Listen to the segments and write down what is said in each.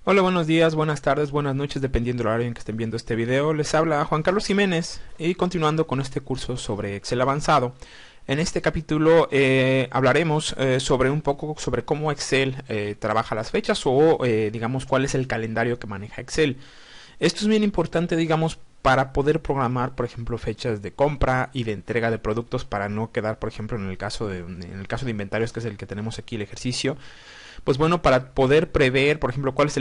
Hola, buenos días, buenas tardes, buenas noches, dependiendo del horario en que estén viendo este video. Les habla Juan Carlos Jiménez y continuando con este curso sobre Excel avanzado. En este capítulo hablaremos sobre un poco sobre cómo Excel trabaja las fechas o digamos cuál es el calendario que maneja Excel. Esto es bien importante, digamos, para poder programar, por ejemplo, fechas de compra y de entrega de productos para no quedar, por ejemplo, en el caso de inventarios, que es el que tenemos aquí el ejercicio. Pues bueno, para poder prever, por ejemplo, cuál es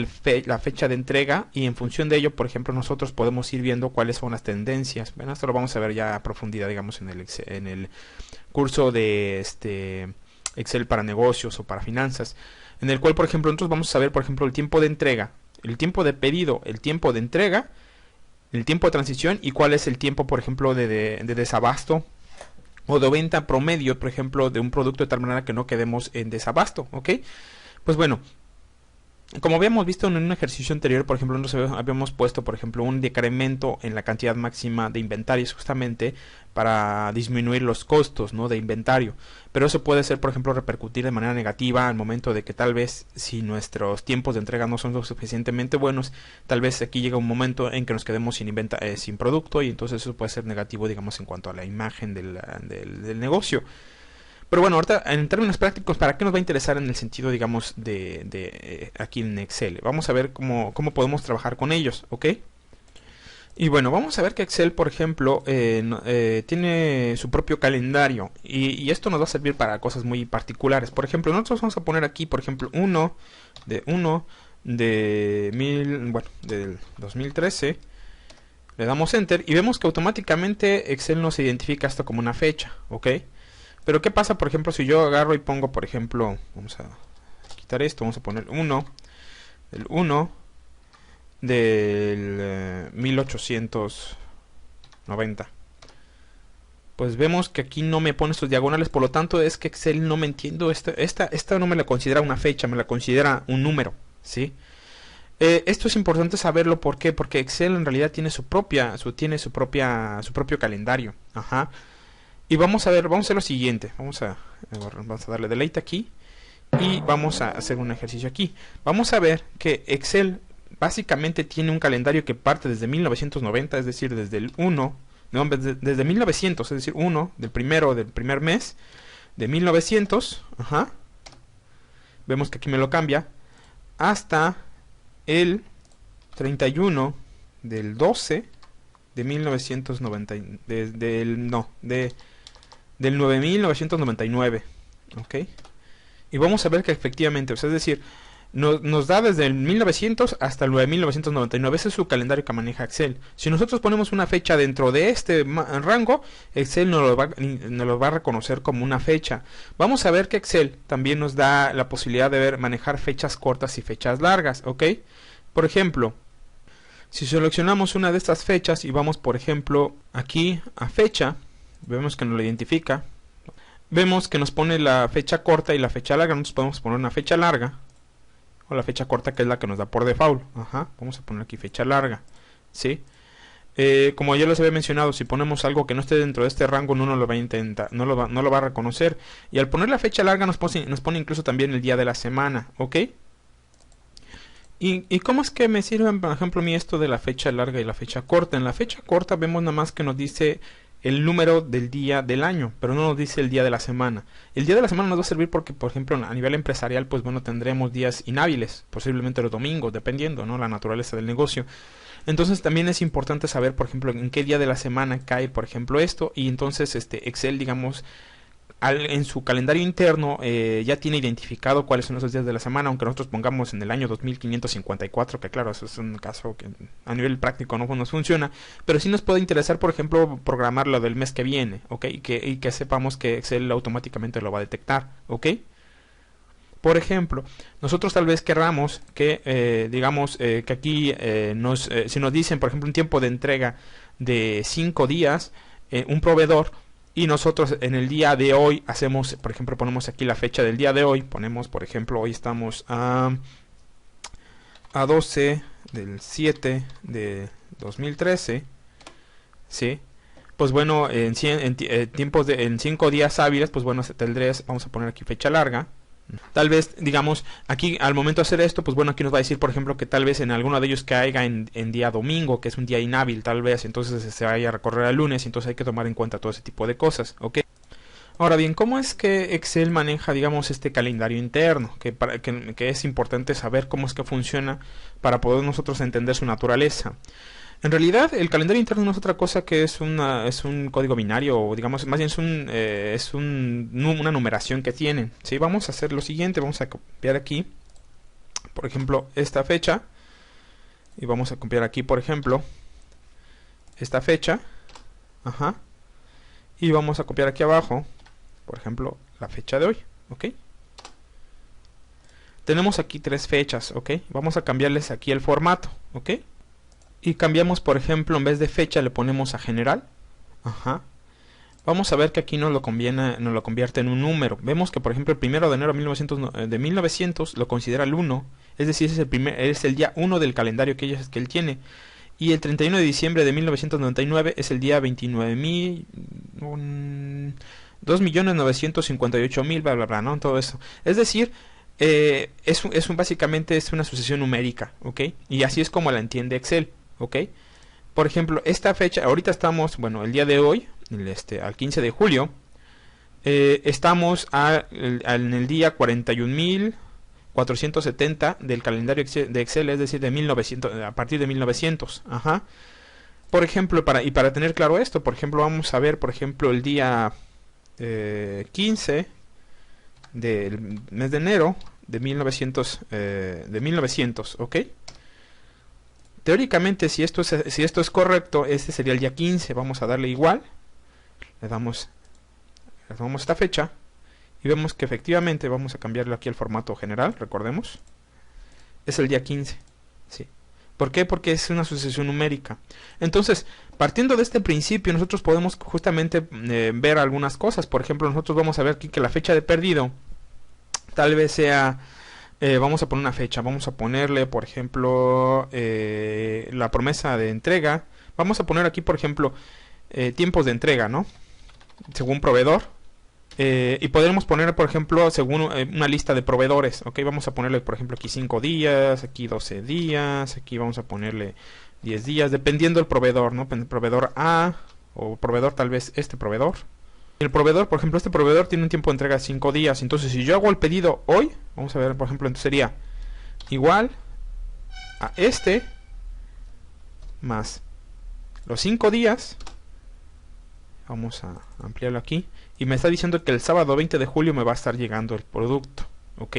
la fecha de entrega y en función de ello, por ejemplo, nosotros podemos ir viendo cuáles son las tendencias. Bueno, esto lo vamos a ver ya a profundidad, digamos, en el curso de Excel para negocios o para finanzas, en el cual, por ejemplo, nosotros vamos a saber, por ejemplo, el tiempo de entrega, el tiempo de pedido, el tiempo de entrega, el tiempo de transición y cuál es el tiempo, por ejemplo, de desabasto o de venta promedio, por ejemplo, de un producto de tal manera que no quedemos en desabasto, ¿ok? Pues bueno, como habíamos visto en un ejercicio anterior, por ejemplo, nos habíamos puesto, por ejemplo, un decremento en la cantidad máxima de inventarios justamente para disminuir los costos, ¿no?, de inventario. Pero eso puede ser, por ejemplo, repercutir de manera negativa al momento de que tal vez si nuestros tiempos de entrega no son lo suficientemente buenos, tal vez aquí llega un momento en que nos quedemos sin producto y entonces eso puede ser negativo, digamos, en cuanto a la imagen del negocio. Pero bueno, ahorita en términos prácticos, ¿para qué nos va a interesar en el sentido, digamos, de aquí en Excel? Vamos a ver cómo podemos trabajar con ellos, ¿ok? Y bueno, vamos a ver que Excel, por ejemplo, tiene su propio calendario y esto nos va a servir para cosas muy particulares. Por ejemplo, nosotros vamos a poner aquí, por ejemplo, 1 del 2013. Le damos Enter y vemos que automáticamente Excel nos identifica esto como una fecha, ¿ok? Pero ¿qué pasa, por ejemplo, si yo agarro y pongo, por ejemplo, vamos a quitar esto, vamos a poner 1 del 1890? Pues vemos que aquí no me pone estos diagonales, por lo tanto es que Excel no me entiendo, esta no me la considera una fecha, me la considera un número, ¿sí? Esto es importante saberlo, ¿por qué? Porque Excel en realidad tiene su propio calendario, ajá. Y vamos a hacer lo siguiente. Vamos a darle delete aquí. Y vamos a hacer un ejercicio aquí. Vamos a ver que Excel básicamente tiene un calendario que parte desde 1990, es decir, desde el 1, no, desde 1900, es decir, 1 del primer mes de 1900, ajá. Vemos que aquí me lo cambia hasta el 31 del 12 de 1990, del 9999, ¿ok? Y vamos a ver que efectivamente, o sea, es decir, nos da desde el 1900 hasta el 9999. Ese es su calendario que maneja Excel. Si nosotros ponemos una fecha dentro de este rango, Excel nos lo va a reconocer como una fecha. Vamos a ver que Excel también nos da la posibilidad de manejar fechas cortas y fechas largas, ¿ok? Por ejemplo, si seleccionamos una de estas fechas y vamos, por ejemplo, aquí a fecha, vemos que nos lo identifica. Vemos que nos pone la fecha corta y la fecha larga. Nosotros podemos poner una fecha larga o la fecha corta, que es la que nos da por default. Ajá, vamos a poner aquí fecha larga, ¿sí? Como ya les había mencionado, si ponemos algo que no esté dentro de este rango, no nos lo va a intentar, no lo va a reconocer. Y al poner la fecha larga nos pone incluso también el día de la semana, ¿ok? ¿Y cómo es que me sirven, por ejemplo, a mí esto de la fecha larga y la fecha corta? En la fecha corta vemos nada más que nos dice el número del día del año, pero no nos dice el día de la semana. El día de la semana nos va a servir porque, por ejemplo, a nivel empresarial, pues bueno, tendremos días inhábiles, posiblemente los domingos, dependiendo, ¿no?, la naturaleza del negocio. Entonces también es importante saber, por ejemplo, en qué día de la semana cae, por ejemplo, esto, y entonces Excel, digamos, en su calendario interno ya tiene identificado cuáles son esos días de la semana, aunque nosotros pongamos en el año 2554, que claro, eso es un caso que a nivel práctico no nos funciona, pero sí nos puede interesar, por ejemplo, programar lo del mes que viene, ¿ok? Y que sepamos que Excel automáticamente lo va a detectar, ¿ok? Por ejemplo, nosotros tal vez querramos que, digamos, que aquí si nos dicen, por ejemplo, un tiempo de entrega de 5 días, un proveedor, y nosotros en el día de hoy hacemos, por ejemplo, ponemos aquí la fecha del día de hoy, ponemos, por ejemplo, hoy estamos a 12 del 7 de 2013, ¿sí? Pues bueno, en 5 días hábiles, pues bueno, vamos a poner aquí fecha larga, Tal vez, digamos, aquí al momento de hacer esto, pues bueno, aquí nos va a decir, por ejemplo, que tal vez en alguno de ellos caiga en día domingo, que es un día inhábil, tal vez, entonces se vaya a recorrer al lunes, entonces hay que tomar en cuenta todo ese tipo de cosas, ¿ok? Ahora bien, ¿cómo es que Excel maneja, digamos, este calendario interno? Que es importante saber cómo es que funciona para poder nosotros entender su naturaleza. En realidad, el calendario interno no es otra cosa que es un código binario, o digamos, más bien una numeración que tiene. ¿Sí? Vamos a hacer lo siguiente, vamos a copiar aquí, por ejemplo, esta fecha, y vamos a copiar aquí, por ejemplo, esta fecha, ajá, y vamos a copiar aquí abajo, por ejemplo, la fecha de hoy, ¿ok? Tenemos aquí 3 fechas, ¿ok? Vamos a cambiarles aquí el formato, ¿ok? Y cambiamos, por ejemplo, en vez de fecha le ponemos a general. Ajá. Vamos a ver que aquí nos lo convierte en un número. Vemos que, por ejemplo, el 1 de enero de 1900 lo considera el 1. Es decir, es el día 1 del calendario que él tiene. Y el 31 de diciembre de 1999 es el día 2.958.000, bla, bla, bla, ¿no? Todo eso. Es decir, básicamente es una sucesión numérica, ¿ok? Y así es como la entiende Excel, ¿ok? Por ejemplo, esta fecha, ahorita estamos, bueno, el día de hoy, al 15 de julio, estamos en el día 41.470 del calendario de Excel, es decir, de 1900, a partir de 1900, ajá. Por ejemplo, para tener claro esto, por ejemplo, vamos a ver, por ejemplo, el día 15 del mes de enero de 1900, ¿ok? Teóricamente, si esto es correcto, este sería el día 15. Vamos a darle igual. Le damos esta fecha y vemos que efectivamente vamos a cambiarlo aquí al formato general, recordemos. Es el día 15, ¿sí? ¿Por qué? Porque es una sucesión numérica. Entonces, partiendo de este principio, nosotros podemos justamente ver algunas cosas. Por ejemplo, nosotros vamos a ver aquí que la fecha de perdido tal vez sea, vamos a poner una fecha, vamos a ponerle, por ejemplo, la promesa de entrega. Vamos a poner aquí, por ejemplo, tiempos de entrega, ¿no? Según proveedor. Y podremos poner, por ejemplo, según una lista de proveedores, ¿ok? Vamos a ponerle, por ejemplo, aquí 5 días, aquí 12 días, aquí vamos a ponerle 10 días, dependiendo del proveedor, ¿no? Proveedor A, o proveedor tal vez este proveedor. El proveedor, por ejemplo, este proveedor tiene un tiempo de entrega de 5 días. Entonces, si yo hago el pedido hoy, vamos a ver, por ejemplo, entonces sería igual a este más los 5 días. Vamos a ampliarlo aquí. Y me está diciendo que el sábado 20 de julio me va a estar llegando el producto, ¿ok?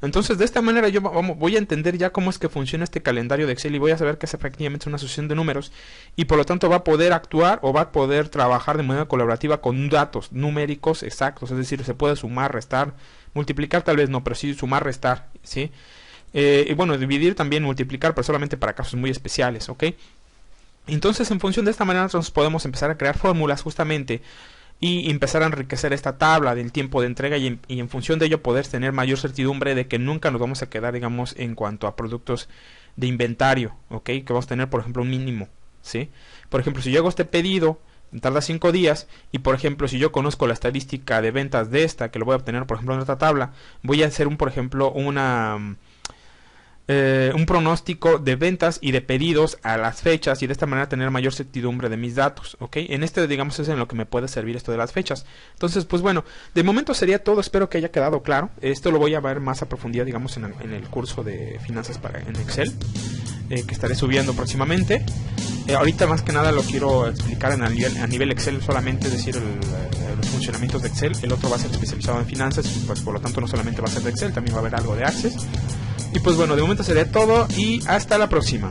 Entonces, de esta manera yo voy a entender ya cómo es que funciona este calendario de Excel y voy a saber que es efectivamente una sucesión de números y por lo tanto va a poder actuar o va a poder trabajar de manera colaborativa con datos numéricos exactos, es decir, se puede sumar, restar, multiplicar tal vez no, pero sí sumar, restar, ¿sí? Y bueno, dividir también, multiplicar, pero solamente para casos muy especiales, ¿ok? Entonces, en función de esta manera nosotros podemos empezar a crear fórmulas justamente y empezar a enriquecer esta tabla del tiempo de entrega y en función de ello poder tener mayor certidumbre de que nunca nos vamos a quedar, digamos, en cuanto a productos de inventario, ¿ok? Que vamos a tener, por ejemplo, un mínimo, ¿sí? Por ejemplo, si yo hago este pedido, tarda 5 días y, por ejemplo, si yo conozco la estadística de ventas de esta, que lo voy a obtener, por ejemplo, en esta tabla, voy a hacer, por ejemplo, un pronóstico de ventas y de pedidos a las fechas y de esta manera tener mayor certidumbre de mis datos, ¿ok? En digamos, es en lo que me puede servir esto de las fechas. Entonces, pues bueno, de momento sería todo, espero que haya quedado claro. Esto lo voy a ver más a profundidad, digamos, en el curso de finanzas en Excel, que estaré subiendo próximamente. Ahorita más que nada lo quiero explicar a nivel Excel solamente, es decir, los funcionamientos de Excel. El otro va a ser especializado en finanzas, pues por lo tanto no solamente va a ser de Excel, también va a haber algo de Access. Y pues bueno, de momento sería todo y hasta la próxima.